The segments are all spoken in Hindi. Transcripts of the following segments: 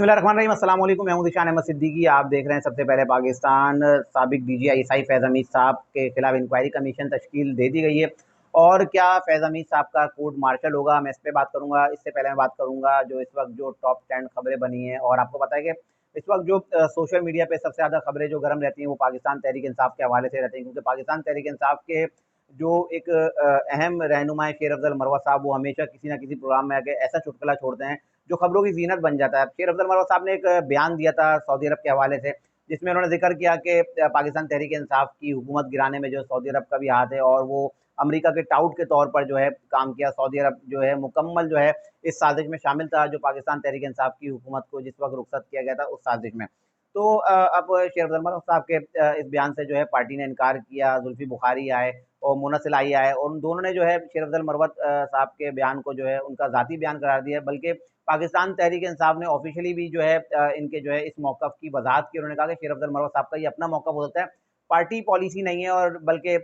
बिस्मिल्लाहिर्रहमानिर्रहीम, अस्सलाम वालेकुम। मैं हूं ज़ीशान अहमद सिद्दीकी। आप देख रहे हैं सबसे पहले पाकिस्तान। साबिक डीजीआईएसआई फैज़ हमीद साहब के खिलाफ इंक्वायरी कमीशन तश्कील दे दी गई है। और क्या फैज़ हमीद साहब का कोर्ट मार्शल होगा, मैं इस पे बात करूंगा। इससे पहले मैं बात करूंगा जो इस वक्त जो टॉप 10 खबरें बनी हैं। और आपको पता है कि इस वक्त जो सोशल मीडिया पे सबसे ज़्यादा खबरें जो गर्म रहती हैं वो पाकिस्तान तहरीक इंसाफ के हवाले से रहती हैं, क्योंकि पाकिस्तान तहरीक इंसाफ के जो एक अहम रहनुमा है शेर अफजल मरवा साहब, वो हमेशा किसी ना किसी प्रोग्राम में आके ऐसा चुटकुला छोड़ते हैं जो खबरों की ज़ीनत बन जाता है। शेर अफजल मरवा साहब ने एक बयान दिया था सऊदी अरब के हवाले से, जिसमें उन्होंने जिक्र किया कि पाकिस्तान तहरीक इंसाफ की हुकूमत गिराने में जो सऊदी अरब का भी हाथ है, और वो अमेरिका के टाउट के तौर पर जो है काम किया। सऊदी अरब जो है मुकम्मल जो है इस साजिश में शामिल था, जो पाकिस्तान तहरीक इंसाफ की हुकूमत को जिस वक्त रुखसत किया गया था उस साजिश में। तो अब शेर अफजल मरवा साहब के इस बयान से जो है पार्टी ने इनकार किया। जुल्फी बुखारी आए और मोना सिलाई आए, और उन दोनों ने जो है शेर अफजल मरवत साहब के बयान को जो है उनका ज़ाती बयान करार दिया है। बल्कि पाकिस्तान तहरीक इंसाफ ने ऑफिशियली भी जो है इनके जो है इस मौक़िफ़ की वज़ाहत की। उन्होंने कहा कि शेर अफजल मरवत साहब का ये अपना मौक़िफ़ हो सकता है, पार्टी पॉलिसी नहीं है। और बल्कि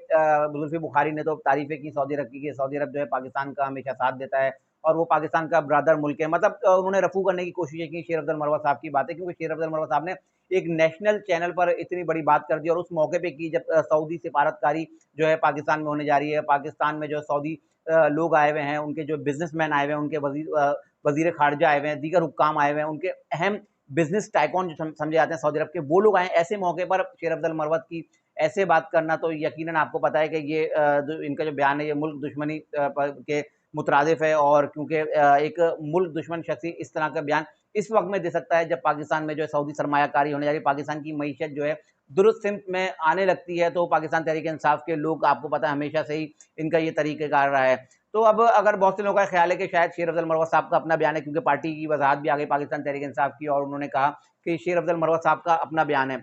जुल्फी बुखारी ने तो तारीफ़ें की सऊदी अरब की, कि सऊदी अरब जो है पाकिस्तान का हमेशा साथ देता है और वो पाकिस्तान का ब्रदर मुल्क है। मतलब उन्होंने रफू करने की कोशिश की शेर अफजल मरवत साहब की बातें, क्योंकि शेर अफजल मरवत साहब ने एक नेशनल चैनल पर इतनी बड़ी बात कर दी और उस मौके पे की जब सऊदी सिफारतकारी जो है पाकिस्तान में होने जा रही है। पाकिस्तान में जो सऊदी लोग आए हुए हैं, उनके जो बिजनेसमैन आए हुए हैं, उनके वजीर खारजा आए हुए हैं, दीगर हुक्काम आए हुए हैं, उनके अहम बिजनेस टाइकॉन जो समझे जाते हैं सऊदी अरब के, वो लोग आए हैं। ऐसे मौके पर शेर अफजल मरवत की ऐसे बात करना, तो यकीनन आपको पता है कि ये जो इनका जो बयान है ये मुल्क दुश्मनी के मुतरादिफ है। और क्योंकि एक मुल्क दुश्मन शख्सी इस तरह का बयान इस वक्त में दे सकता है जब पाकिस्तान में जो है सऊदी सरमायाकारी होने जा रही है, पाकिस्तान की मईशत जो है दुरुस्त सिमत में आने लगती है। तो पाकिस्तान तहरीक इंसाफ के लोग, आपको पता है, हमेशा से ही इनका ये तरीक़ेकार रहा है। तो अब अगर बहुत से लोगों का ख्याल है कि शायद शेर अफजल मरवत साहब का अपना बयान है, क्योंकि पार्टी की वजाहत भी आ गई पाकिस्तान तहरीक इंसाफ की, और उन्होंने कहा कि शेर अफजल मरवत साहब का अपना बयान है।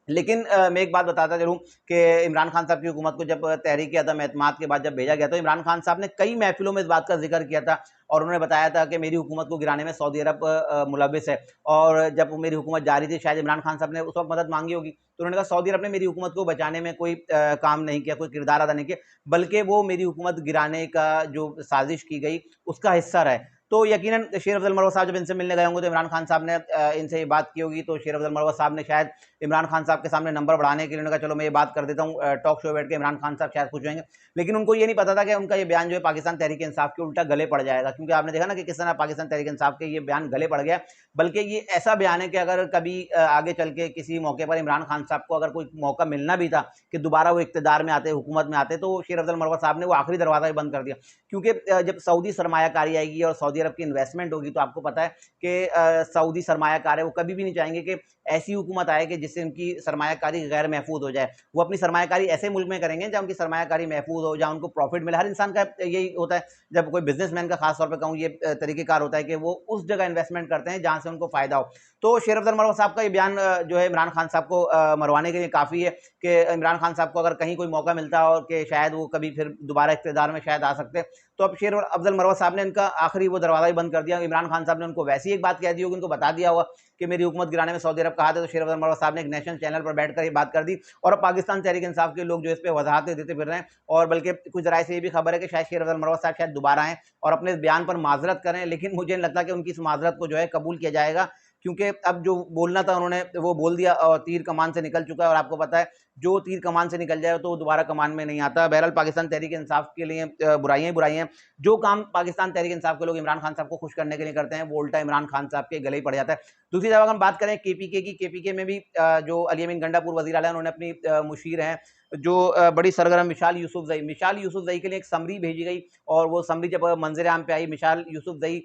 लेकिन मैं एक बात बताता चलूँ कि इमरान खान साहब की हुकूमत को जब तहरीक अदम एतमाद के बाद जब भेजा गया, तो इमरान खान साहब ने कई महफिलों में इस बात का जिक्र किया था, और उन्होंने बताया था कि मेरी हुकूमत को गिराने में सऊदी अरब मुलविस है। और जब मेरी हुकूमत जारी थी, शायद इमरान खान साहब ने उस वक्त मदद मांगी होगी, तो उन्होंने कहा सऊदी अरब ने मेरी हुकूमत को बचाने में कोई काम नहीं किया, कोई किरदार अदा नहीं किया, बल्कि वो मेरी हुकूमत गिराने का जो साजिश की गई उसका हिस्सा रहे। तो यकीनन शेर अफजल मरवत साहब जब इनसे मिलने गए होंगे तो इमरान खान साहब ने इनसे ये बात की होगी। तो शेर अफजल मरवत साहब ने शायद इमरान खान साहब के सामने नंबर बढ़ाने के लिए उन्होंने कहा चलो मैं ये बात कर देता हूँ, टॉक शो बैठ के इमरान खान साहब शायद खुश होंगे। लेकिन उनको ये नहीं पता था कि उनका ये बयान जो है पाकिस्तान तहरीक इंसाफ के उल्टा गले पड़ जाएगा, क्योंकि आपने देखा ना कि किस तरह पाकिस्तान तहरीक इंसाफ के ये बयान गले पड़ गया। बल्कि ये ऐसा बयान है कि अगर कभी आगे चल के किसी मौके पर इमरान खान साहब को अगर कोई मौका मिलना भी था कि दोबारा वो इक़्तिदार में आते, हुकूमत में आते, तो शेर अफजल मरवत साहब ने वो आखिरी दरवाज़ा ही बंद कर दिया। क्योंकि जब सऊदी सरमायाकारी आएगी और सऊदी अरब की इन्वेस्टमेंट होगी, तो आपको पता है कि सऊदी सरमायाकार है वो कभी भी नहीं चाहेंगे कि ऐसी हुकूमत आए कि जिससे उनकी सरमायाकारी गैर महफूज हो जाए। वो अपनी सरमायाकारी ऐसे मुल्क में करेंगे जहाँ उनकी सरमायाकारी महफूज हो, जहाँ उनको प्रॉफिट मिले। हर इंसान का यही होता है, जब कोई बिजनेसमैन का खास तौर पर कहूँ, ये तरीक़ेकार होता है कि वो उस जगह इन्वेस्टमेंट करते हैं जहाँ से उनको फ़ायदा हो। तो शेर अफजल मरवत साहब का ये बयान जो है इमरान खान साहब को मरवाने के लिए काफ़ी है, कि इमरान खान साहब को अगर कहीं कोई मौका मिलता और कि शायद वो कभी फिर दोबारा इक़्तिदार में शायद आ सकते, तो अब शेर अफजल मरवत साहब ने इनका आखिरी वो दरवाज़ा ही बंद कर दिया। इमरान खान साहब ने उनको वैसी एक बात कह दी होगी, उनको बता दिया होगा कि मेरी हुकूमत गिराने में सऊदी अरब का हाथ है, तो शेर अफजल मरवत साहब ने एक नेशनल चैनल पर बैठकर ये बात कर दी। और अब पाकिस्तान तहरीक इंसाफ के लोग जो इस पे वजाहतें देते फिर रहे हैं, और बल्कि कुछ ज़राए से ये भी खबर है कि शायद शेर अफजल मरवत साहब शायद दोबारा आएँ और अपने इस बयान पर माज़रत करें। लेकिन मुझे नहीं लगता कि उनकी इस माज़रत को जो है कबूल किया जाएगा, क्योंकि अब जो बोलना था उन्होंने वो बोल दिया, और तीर कमान से निकल चुका है। और आपको पता है जो तीर कमान से निकल जाए तो दोबारा कमान में नहीं आता। बहरहाल पाकिस्तान तहरीक इंसाफ के लिए बुराइयां ही बुराइयां हैं। जो काम पाकिस्तान तहरीक इंसाफ के लोग इमरान खान साहब को खुश करने के लिए करते हैं, वो उल्टा इमरान खान साहब के गले ही पड़ जाता है। दूसरी तरफ हम बात करें केपीके की, केपीके में भी जो अली अमीन गंडापुर वजीर आला, उन्होंने अपनी मुशीर हैं जो बड़ी सरगर्म मिशाल यूसुफजई के लिए एक समरी भेजी गई। और वो समरी जब मंजर आम पे आई, मिशाल यूसुफजई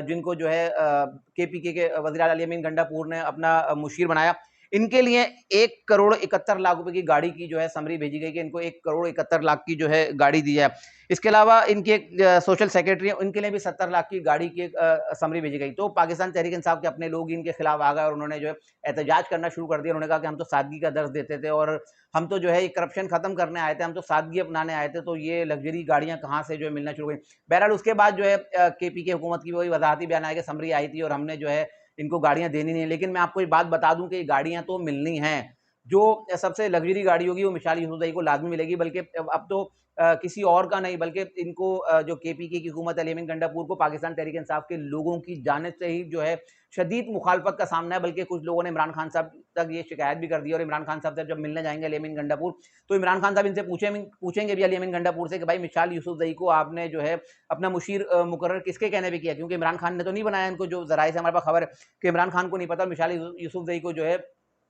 जिनको जो है केपीके के वज़ीर आला अली अमीन गंडापुर ने अपना मुशीर बनाया, इनके लिए 1,71,00,000 रुपए की गाड़ी की जो है समरी भेजी गई कि इनको 1,71,00,000 की जो है गाड़ी दी है। इसके अलावा इनके सोशल सेक्रेटरी हैं, उनके लिए भी 70 लाख की गाड़ी की समरी भेजी गई। तो पाकिस्तान तहरीक इंसाफ के अपने लोग इनके खिलाफ आ गए और उन्होंने जो है एहतजाज करना शुरू कर दिया। उन्होंने कहा कि हम तो सादगी का दर्ज देते थे और हम तो जो है ये करप्शन खत्म करने आए थे, हम तो सादगी अपनाने आए थे, तो ये लग्जरी गाड़ियां कहाँ से जो है मिलना शुरू हुई। बहरहाल उसके बाद जो है केपीके हुकूमत की वही वजाहती बयान आया कि समरी आई थी और हमने जो है इनको गाड़ियां देनी नहीं है। लेकिन मैं आपको एक बात बता दूं कि ये गाड़ियां तो मिलनी हैं। जो सबसे लग्जरी गाड़ी होगी वो मिसाल यूसुफजई को लाजमी मिलेगी, बल्कि अब तो किसी और का नहीं बल्कि इनको जो केपीके की हुकूमत है, यमीन गंडापुर को पाकिस्तान तहरीक इंसाफ के लोगों की जानिब से ही जो है शदीद मुखालफत का सामना है। बल्कि कुछ लोगों ने इमरान खान साहब तक ये शिकायत भी कर दी, और इमरान खान साहब से जब मिलने जाएंगे यमीन गंडापुर, तो इमरान खान साहब इनसे पूछेंगे भी यमीन गंडापुर से कि भाई मिसाल यूसुफजई को आपने जो है अपना मुशीर मुकर्रर किसके कहने पे किया, क्योंकि इमरान खान ने तो नहीं बनाया इनको, जो जराए से हमारे पास खबर है कि इमरान खान को नहीं पता, मिसाल यूसुफजई को जो है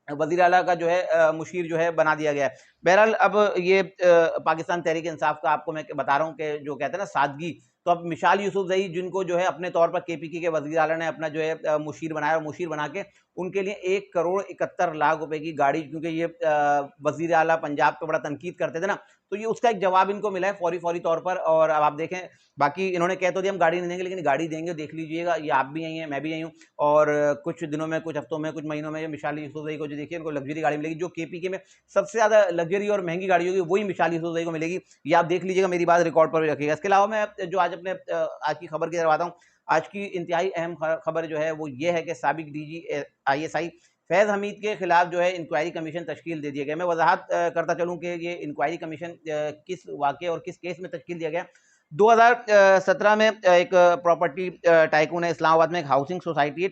वज़ीर आला का जो है मुशीर जो है बना दिया गया है। बहरहाल अब ये पाकिस्तान तहरीक इंसाफ का आपको मैं बता रहा हूँ कि जो कहते हैं ना सादगी, तो अब मिसाल यूसुफजई जिनको जो है अपने तौर पर केपीके के वज़ीर आला ने अपना जो है मुशीर बनाया, और मुशीर बना के उनके लिए 1 करोड़ 71 लाख रुपए की गाड़ी, क्योंकि ये वज़ीर आला पंजाब पे बड़ा तनकीद करते थे ना, तो ये उसका एक जवाब इनको मिला है फौरी तौर पर। और अब आप देखें, बाकी इन्होंने कह तो दिया हम गाड़ी नहीं देंगे, लेकिन गाड़ी देंगे, देख लीजिएगा। ये आप भी यही हैं, मैं भी यही हूँ, और कुछ दिनों में, कुछ हफ्तों में, कुछ महीनों में मिसाल यूसुफजई को जो देखिए इनको लग्जरी गाड़ी मिलेगी। जो केपीके में सबसे ज़्यादा लग्जरी और महंगी गाड़ी होगी वही मिसाल यूसुफजई को मिलेगी, ये आप देख लीजिएगा, मेरी बात रिकॉर्ड पर भी रखिएगा। इसके अलावा मैं जो आज अपने आज की खबर की तरफ आता हूँ, आज की इंतहाई अहम खबर जो है वो ये है कि साबिक डीजी ISI फैज़ हमीद के खिलाफ जो है इंक्वायरी कमीशन तश्कील दे दिया गया। मैं वजाहत करता चलूँ कि ये इंक्वायरी कमीशन किस वाक़े और किस केस में तश्कील दिया गया। 2017 में एक प्रॉपर्टी टाइकून है इस्लामाबाद में, एक हाउसिंग सोसाइटी है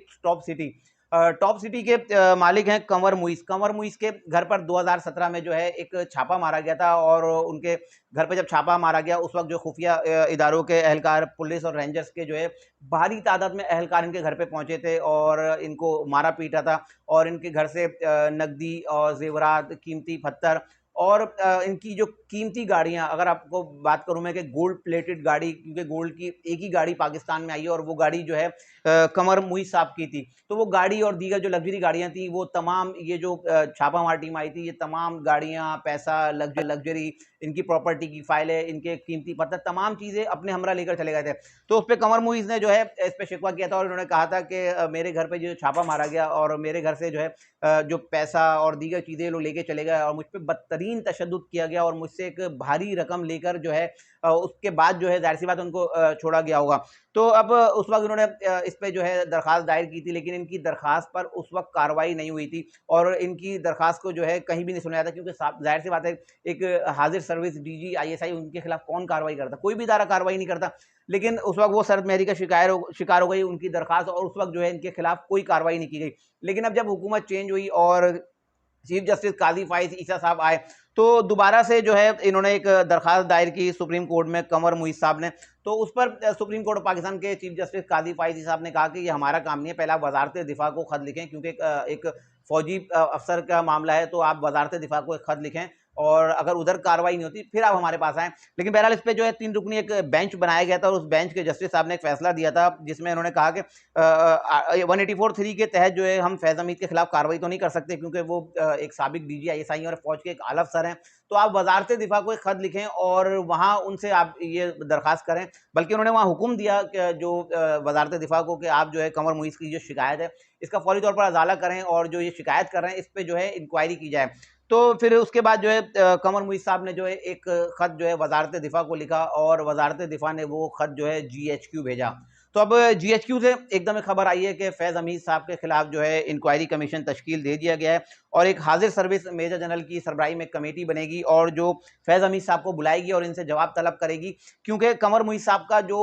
टॉप सिटी के मालिक हैं कंवर मुइस के घर पर 2017 में जो है एक छापा मारा गया था, और उनके घर पे जब छापा मारा गया उस वक्त जो खुफिया इदारों के एहलकार, पुलिस और रेंजर्स के जो है भारी तादाद में एहलकार इनके घर पे पहुंचे थे और इनको मारा पीटा था, और इनके घर से नकदी और जेवरात, कीमती पत्थर और इनकी जो कीमती गाड़ियां, अगर आपको बात करूं मैं कि गोल्ड प्लेटेड गाड़ी, क्योंकि गोल्ड की एक ही गाड़ी पाकिस्तान में आई है और वो गाड़ी जो है कमर मुइस साहब की थी, तो वो गाड़ी और दीगर जो लग्जरी गाड़ियां थी वो तमाम, ये जो छापामार टीम आई थी, ये तमाम गाड़ियां, पैसा, लग्जरी, इनकी प्रॉपर्टी की फाइलें, इनके कीमती पत्थर, तमाम चीज़ें अपने हमरा लेकर चले गए थे। तो उस पर कमर मुइस ने जो है इस पर शिकवा किया था, और उन्होंने कहा था कि मेरे घर पर जो छापा मारा गया और मेरे घर से जो है जो पैसा और दीगर चीज़ें लोग लेके चले गए, और मुझ पर बदतरीन तशद्दुद किया गया, और मुझसे एक भारी रकम लेकर जो है उसके बाद जो है ज़ाहिर सी बात उनको छोड़ा गया होगा। तो अब उस वक्त उन्होंने इस पे जो है दरख्वास्त दायर की थी, लेकिन इनकी दरख्वास्त पर उस वक्त कार्रवाई नहीं हुई थी, और इनकी दरख्वास्त को जो है कहीं भी नहीं सुना जाता, क्योंकि ज़ाहिर सी बात है एक हाजिर सर्विस DG ISI, उनके खिलाफ कौन कार्रवाई करता, कोई भी इदारा कार्रवाई नहीं करता। लेकिन उस वक्त वो सरमहरी का शिकार हो गई उनकी दरख्वास्त, और उस वक्त जो है इनके खिलाफ कोई कार्रवाई नहीं की गई। लेकिन अब जब हुकूमत चेंज हुई और चीफ जस्टिस काजी फाइज ईसा साहब आए, तो दोबारा से जो है इन्होंने एक दरखास्त दायर की सुप्रीम कोर्ट में कंवर मुइस साहब ने। तो उस पर सुप्रीम कोर्ट ऑफ पाकिस्तान के चीफ जस्टिस काजी फाइज साहब ने कहा कि ये हमारा काम नहीं है, पहले आप वजारत दिफा को खत लिखें, क्योंकि एक फौजी अफसर का मामला है, तो आप वजारत दिफा को एक खत लिखें, और अगर उधर कार्रवाई नहीं होती फिर आप हमारे पास आएँ। लेकिन बहरहाल इस पर जो है 3 रुकनी एक बेंच बनाया गया था, और उस बेंच के जस्टिस साहब ने एक फैसला दिया था जिसमें उन्होंने कहा कि 184(3) के तहत जो है हम फैज़ हमीद के खिलाफ कार्रवाई तो नहीं कर सकते, क्योंकि वो एक साबिक DG ISI और फौज के एक आला अफसर हैं। तो आप वजारत दिफा को एक खत लिखें और वहाँ उनसे आप ये दरख्वास्त करें। बल्कि उन्होंने वहाँ हुक्म दिया कि जो वजारत दिफा को कि आप जो है कंवर मुइस की जो शिकायत है इसका फौरी तौर पर अजाला करें, और जो ये शिकायत कर रहे हैं इस पर जो है इंक्वायरी की जाए। तो फिर उसके बाद जो है कंवर मुइस साहब ने जो है एक खत जो है वजारत दिफा को लिखा, और वजारत दिफा ने वो खत जो है GHQ भेजा। तो अब GHQ से एकदम खबर आई है कि फैज़ हमीद साहब के खिलाफ जो है इंक्वायरी कमीशन तश्कील दे दिया गया है, और एक हाजिर सर्विस मेजर जनरल की सरबराही में कमेटी बनेगी, और जो फैज़ हमीद साहब को बुलाएगी और इनसे जवाब तलब करेगी। क्योंकि कंवर मुइस साहब का जो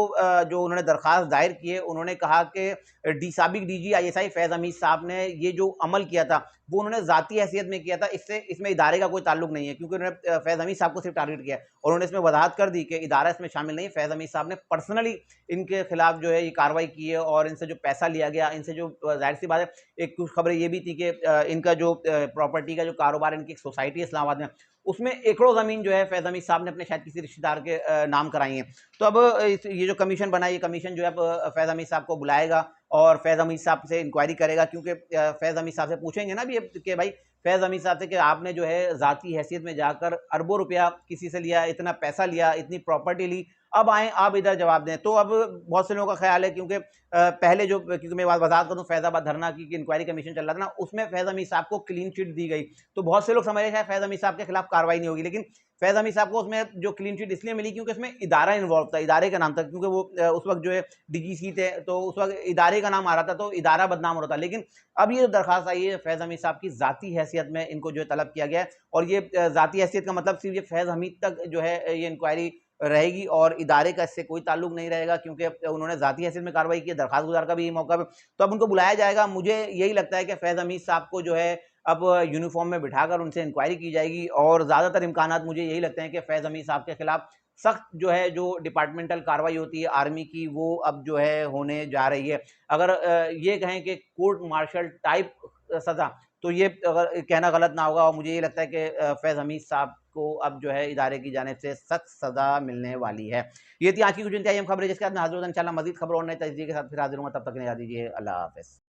उन्होंने दरख्वास्त दायर की है, उन्होंने कहा कि साबिक DG ISI फैज़ हमीद साहब ने ये जो अमल किया था वो उन्होंने ज़ाती हैसियत में किया था, इसमें इदारे का कोई ताल्लुक नहीं है, क्योंकि उन्होंने फैज़ हमीद साहब को सिर्फ टारगेट किया है, और उन्होंने इसमें वजाहत कर दी कि इदारा इसमें शामिल नहीं है। फैज़ हमीद साहब ने पर्सनली इनके खिलाफ जो है ये कार्रवाई की है, और इनसे जो पैसा लिया गया, इनसे जो ज़ाहिर सी बात है, एक कुछ खबरें ये भी थी कि इनका जो प्रॉपर्टी का जो कारोबार, इनकी एक सोसाइटी है इस्लामाबाद में, उसमें एकड़ों ज़मीन जो है फैज़ हमीद साहब ने अपने शायद किसी रिश्तेदार के नाम कराई है। तो अब ये जो कमीशन बना, ये कमीशन जो है फैज़ हमीद साहब को बुलाएगा और फैज़ हमीद साहब से इंक्वायरी करेगा, क्योंकि फैज़ हमीद साहब से पूछेंगे ना भी कि भाई फैज़ हमीद साहब से कि आपने जो है ज़ाती हैसियत में जाकर अरबों रुपया किसी से लिया, इतना पैसा लिया, इतनी प्रॉपर्टी ली, अब आएँ आप इधर जवाब दें। तो अब बहुत से लोगों का ख्याल है, क्योंकि पहले जो, क्योंकि मैं वज़ाहत करूँ फैज़ाबाद धरना की इंक्वायरी कमीशन चल रहा था ना, उसमें फैज़ हमीद साहब को क्लीन चिट दी गई, तो बहुत से लोग समझ रहे हैं फैज़ हमीद साहब के खिलाफ कार्रवाई नहीं होगी, लेकिन फैज़ हमीद साहब को उसमें जो क्लीन चिट इसलिए मिली क्योंकि उसमें इदारा इन्वॉल्व था, इदारे का नाम था, क्योंकि वो उस वक़्त जो है डीजीसी थे, तो उस वक़्त इदारे का नाम आ रहा था, तो इदारा बदनाम हो रहा था। लेकिन अब ये जो दरख़्वास्त आई है फैज़ हमीद साहब की ज़ाती हैसियत में इनको जो है तलब किया गया है, और ये ज़ाती हैसियत का मतलब सिर्फ़ ये फैज़ हमीद तक जो है ये इंक्वायरी रहेगी और इदारे का इससे कोई ताल्लुक नहीं रहेगा, क्योंकि उन्होंने ज़ाती हैसियत में कार्रवाई की है, दरख़्वास्त गुज़ार का भी यही मौका है। तो अब उनको बुलाया जाएगा। मुझे यही लगता है कि फैज़ हमीद साहब को जो है अब यूनिफ़ॉर्म में बिठाकर उनसे इंक्वायरी की जाएगी, और ज़्यादातर इम्कानात मुझे यही लगते हैं कि फैज़ हमीद साहब के खिलाफ सख्त जो है जो डिपार्टमेंटल कार्रवाई होती है आर्मी की, वो अब जो है होने जा रही है। अगर ये कहें कि कोर्ट मार्शल टाइप सज़ा, तो ये अगर कहना गलत ना होगा, और मुझे ये लगता है कि फैज़ हमीद साहब को अब जो है इदारे की जानिब से सख्त सज़ा मिलने वाली है। ये थी आज की कुछ इंतहाई अहम खबरें, जिसके बाद मैं हाज़िर होता हूं इंशाअल्लाह मज़ीद खबरों और नए तजज़िये के साथ फिर हाज़िर होऊँगा। तब तक के लिए इजाज़त दीजिए। अल्लाह हाफ़िज़।